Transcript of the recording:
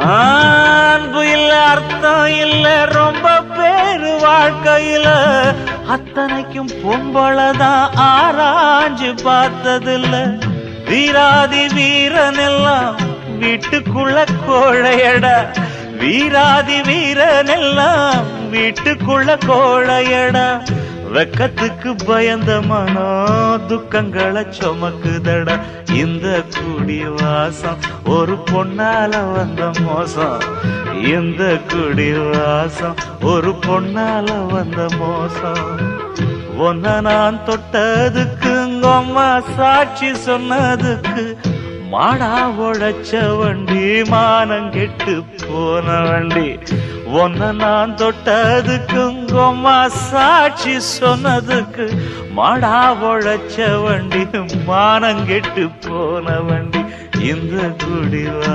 அன்பு இல்ல அர்த்தம் இல்ல ரொம்ப பேரு வாழ்க்கையில அத்தனைக்கும் பொம்பளதான் ஆராய்ஞ்சு பார்த்ததில்ல. வீராதி வீரன் எல்லாம் வீட்டுக்குள்ள கோழையடா, வீராதி வீரன் எல்லாம் வீட்டுக்குள்ள கோழையடா. வெக்கத்துக்கு பயந்த மனோ துக்கங்களை சுமக்குதடா. இந்த குடிவாசம் ஒரு பொண்ணால வந்த மோசம், இந்த குடிவாசம் ஒரு பொண்ணால வந்த மோசம். ஒன்ன நான் தொட்டதுக்கு அம்மா சாட்சி சொன்னதுக்கு மாடா உழைச்ச வண்டி மானம் கெட்டு போன வண்டி. ஒன்ன நான் தொட்டதுக்கு அம்மா சாட்சி சொன்னதுக்கு மாடா உழைச்ச வண்டி மானம் கெட்டு போன வண்டி. இந்த குடிவா